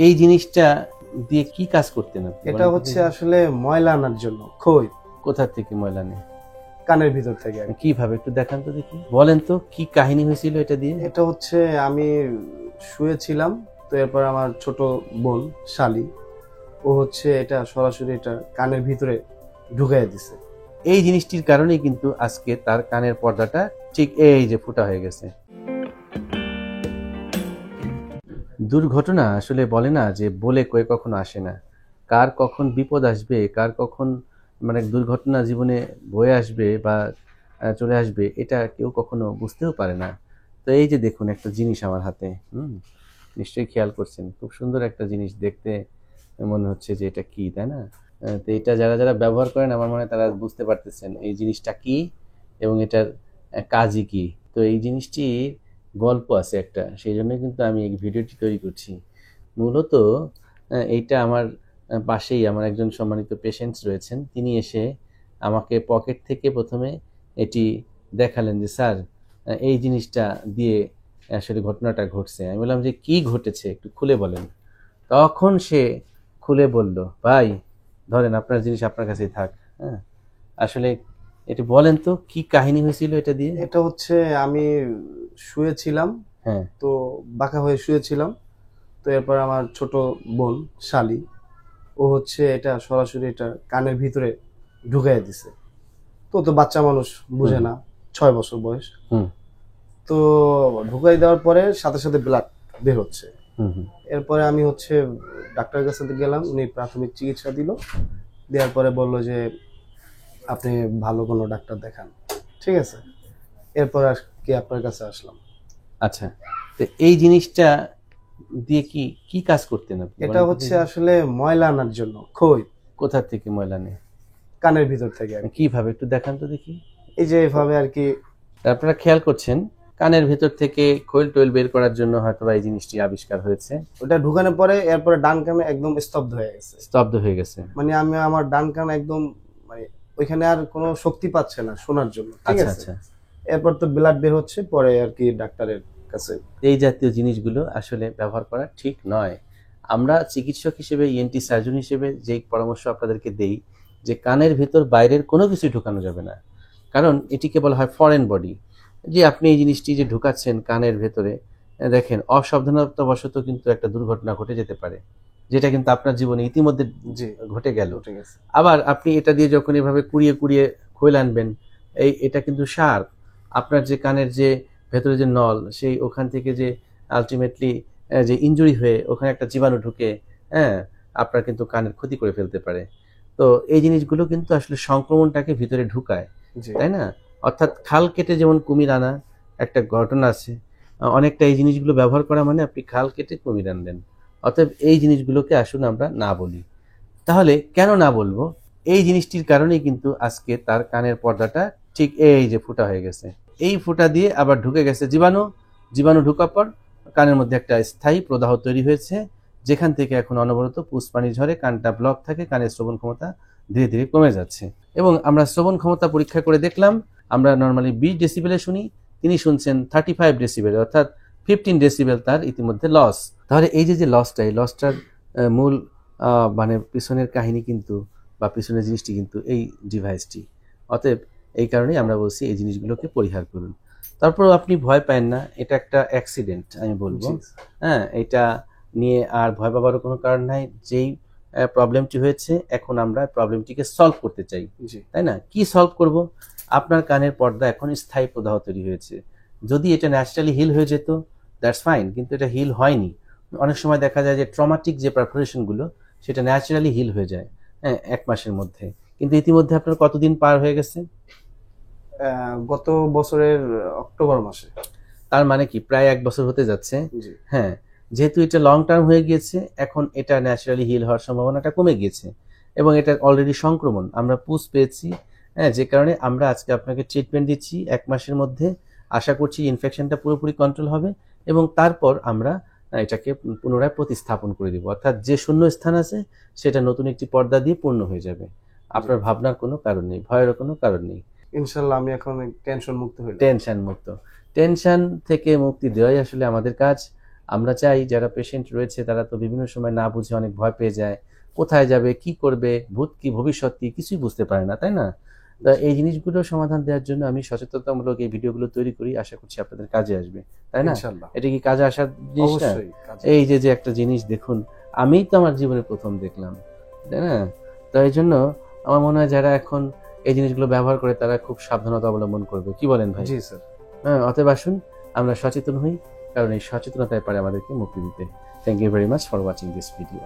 এই জিনিসটা দিয়ে কি কাজ করতেন আপনি? এটা হচ্ছে আসলে ময়লা আনার জন্য। খই কোথা থেকে ময়লা নেই? কানের ভিতর থেকে। কিভাবে একটু দেখান তো দেখি, বলেন তো কি কাহিনী হয়েছিল এটা দিয়ে? এটা হচ্ছে আমি শুয়েছিলাম, তো এরপর আমার ছোট বোন শালি ও হচ্ছে এটা সরাসরি এটা কানের ভিতরে ঢুকাই দিছে। এই জিনিসটির কারণেই কিন্তু আজকে তার কানের পর্দাটা ঠিক এই যে ফুটা হয়ে গেছে। দুর্ঘটনা আসলে বলে না যে বলে কয়ে কখনো আসে না। কার কখন বিপদ আসবে, কার কখন মানে দুর্ঘটনা জীবনে বয়ে আসবে বা চলে আসবে, এটা কেউ কখনো বুঝতেও পারে না। তো এই যে দেখুন একটা জিনিস আমার হাতে, নিশ্চয়ই খেয়াল করছেন, খুব সুন্দর একটা জিনিস, দেখতে মনে হচ্ছে যে এটা কি, তাই না? তো এটা যারা যারা ব্যবহার করেন আমার মনে হয় তারা বুঝতে পারতেছেন এই জিনিসটা কি এবং এটার কাজই কি। তো এই জিনিসটির গল্প আছে একটা, সেই জন্য কিন্তু আমি এই ভিডিওটি তৈরি করছি। মূলত এইটা আমার পাশেই আমার একজন সম্মানিত পেশেন্টস রয়েছেন, তিনি এসে আমাকে পকেট থেকে প্রথমে এটি দেখালেন যে স্যার এই জিনিসটা দিয়ে আসলে ঘটনাটা ঘটছে। আমি বললাম যে কি ঘটেছে একটু খুলে বলেন। তখন সে খুলে বলল, ভাই ধরেন আপনার জিনিস আপনার কাছেই থাক। হ্যাঁ, আসলে এটা বলেন তো কি কাহিনী হয়েছিল এটা দিয়ে? এটা হচ্ছে আমি শুয়েছিলাম, হ্যাঁ, তো বাঁকা হয়ে শুয়েছিলাম, তো এরপর আমার ছোট বোন শালি ও হচ্ছে এটা সরাসরি এটা কানের ভিতরে ঢুকাই দিছে। তো তো বাচ্চা মানুষ বুঝে না, 6 বছর বয়স। তো ঢুকাই দেওয়ার পরে সাথে সাথে ব্লাড বের হচ্ছে। এরপরে আমি হচ্ছে ডাক্তারের কাছে গেলাম, উনি প্রাথমিক চিকিৎসা দিল, দেওয়ার পরে বলল যে আপনি ভালো কোনো ডাক্তার দেখান। ঠিক আছে, এরপর আর কি আপনার কাছে আসলাম। আচ্ছা, তো এই জিনিসটা দিয়ে কি কি কাজ করতেন আপনি? এটা হচ্ছে আসলে ময়লা আনার জন্য। খই কোথা থেকে ময়লা নেই? কানের ভিতর থেকে। কিভাবে একটু দেখান তো দেখি। এই যে এভাবে আর কি। আপনারা খেয়াল করছেন কানের ভেতর থেকে খৈল টোয়েল বের করার জন্য হয়তো এই জিনিসটি আবিষ্কার হয়েছে। ওটা ঢুকানোর পরে এরপরে ডান কানে একদম স্তব্ধ হয়ে গেছে। স্তব্ধ হয়ে গেছে, মানে আমি আমার ডান কান একদম মানে ওইখানে আর কোনো শক্তি পাচ্ছে না শোনার জন্য। ঠিক আচ্ছা আছে, আচ্ছা। এরপর তো ব্লাড বের হচ্ছে, পরে আর কি ডাক্তারের কাছে। এই জাতীয় জিনিসগুলো আসলে ব্যবহার করা ঠিক নয়। আমরা চিকিৎসক হিসেবে, ইএনটি সার্জন হিসেবে যেই পরামর্শ আপনাদেরকে দেই যে কানের ভেতর বাইরের কোনো কিছু ঢুকানো যাবে না, কারণ এটিকে বলা হয় ফরেন বডি। যে আপনি এই জিনিসটি যে ঢুকাচ্ছেন কানের ভেতরে, দেখেন অসাবধানতাবশত কিন্তু একটা দুর্ঘটনা ঘটে যেতে পারে, যেটা কিন্তু আপনার জীবনে ইতিমধ্যে ঘটে গেল। আবার আপনি এটা দিয়ে যখন এভাবে কুড়িয়ে কুড়িয়ে খৈল আনবেন, এটা কিন্তু সার আপনার যে কানের যে ভেতরে যে নল, সেই ওখান থেকে যে আলটিমেটলি যে ইনজুরি হয়ে ওখানে একটা জীবাণু ঢুকে, হ্যাঁ, আপনার কিন্তু কানের ক্ষতি করে ফেলতে পারে। তো এই জিনিসগুলো কিন্তু আসলে সংক্রমণটাকে ভিতরে ঢুকায়, তাই না? অর্থাৎ খাল কেটে যেমন কুমির আনা একটা ঘটনা আছে, অনেকটা এই জিনিসগুলো ব্যবহার করা মানে আপনি খাল কেটে কুমির আনলেন। অতএব এই জিনিসগুলোকে আসলে আমরা না বলি। তাহলে কেন না বলবো? এই জিনিসটির কারণেই কিন্তু আজকে তার কানের পর্দাটা ঠিক এই যে ফুটা হয়ে গেছে। এই ফুটা দিয়ে আবার ঢুকে গেছে জীবাণু। জীবাণু ঢোকার পর কানের মধ্যে একটা স্থায়ী প্রদাহ তৈরি হয়েছে, যেখান থেকে এখন অনবরত পুষ্পানি ঝরে, কানটা ব্লক থাকে, কানের শ্রবণ ক্ষমতা ধীরে ধীরে কমে যাচ্ছে। এবং আমরা শ্রবণ ক্ষমতা পরীক্ষা করে দেখলাম, আমরা নর্মালি 20 ডেসিবেলে শুনি, তিনি শুনছেন 35 ডেসিবেল, অর্থাৎ 15 ডেসিবেল তার ইতিমধ্যে লস। তাহলে এই যে লসটা, এই লসটার মূল মানে পিছনের কাহিনী কিন্তু বা পিছনের জিনিসটি কিন্তু এই ডিভাইসটি। অতএব এই কারণেই আমরা বলছি এই জিনিসগুলোকে পরিহার করুন। তারপরেও আপনি ভয় পান না, এটা একটা অ্যাক্সিডেন্ট আমি বলবো। হ্যাঁ, এটা নিয়ে আর ভয় পাবারও কোনো কারণ নাই। যেই প্রবলেমটি হয়েছে, এখন আমরা প্রবলেমটিকে সলভ করতে চাই, তাই না? কি সলভ করব? আপনার কানের পর্দা এখন স্থায়ী প্রদাহ তৈরি হয়েছে। যদি এটা ন্যাচারালি হিল হয়ে যেত, দ্যাটস ফাইন, কিন্তু এটা হিল হয়নি। অনেক সময় দেখা যায় যে ট্রমাটিক যে পারফোরেশনগুলো, সেটা ন্যাচারালি হিল হয়ে যায়, হ্যাঁ, 1 মাসের মধ্যে। কিন্তু ইতিমধ্যে আপনার কতদিন পার হয়ে গেছে? গত বছরের অক্টোবর মাসে। তার মানে কি প্রায় 1 বছর হতে যাচ্ছে। হ্যাঁ, যেহেতু এটা লং টার্ম হয়ে গিয়েছে, এখন এটা ন্যাচারালি হিল হওয়ার সম্ভাবনাটা কমে গিয়েছে এবং এটা অলরেডি সংক্রমণ আমরা পুষ পেয়েছি। হ্যাঁ, যে কারণে আমরা আজকে আপনাকে ট্রিটমেন্ট দিচ্ছি 1 মাসের মধ্যে। আশা করছি ইনফেকশনটা পুরোপুরি কন্ট্রোল হবে এবং তারপর আমরা এটাকে পুনরায় প্রতিস্থাপন করে দিব, অর্থাৎ যে শূন্য স্থান আছে সেটা নতুন একটি পর্দা দিয়ে পূর্ণ হয়ে যাবে। আপনার ভাবনার কোনো কারণ নেই, ভয়ের কোনো কারণ নেই। ইনশাআল্লাহ আমি এখন টেনশন মুক্ত হই। টেনশন মুক্ত, টেনশন থেকে মুক্তি দেওয়াই আসলে আমাদের কাজ। আমরা চাই যারা পেশেন্ট রয়েছে তারা তো বিভিন্ন সময় না বুঝে অনেক ভয় পেয়ে যায়, কোথায় যাবে, কি করবে, ভূত কি ভবিষ্যৎ কি কিছুই বুঝতে পারে না, তাই না? তা এই জিনিসগুলো সমাধান দেওয়ার জন্য আমি সচেতনতামূলক এই ভিডিওগুলো তৈরি করি, আশা করছি আপনাদের কাজে আসবে, তাই না? ইনশাল্লাহ। এটা কি কাজে আসার জিনিস না? অবশ্যই কাজে এই যে যে একটা জিনিস দেখুন, আমিই তো আমার জীবনে প্রথম দেখলাম, তাই না? তো এই জন্য আমার মনে হয় যারা এখন এই জিনিসগুলো ব্যবহার করে তারা খুব সাবধানতা অবলম্বন করবে, কি বলেন ভাই? জি স্যার। হ্যাঁ, অতএব আসুন আমরা সচেতন হই, কারণ এই সচেতনতায় পারে আমাদেরকে মুক্তি দিতে। Thank you very much for watching this video.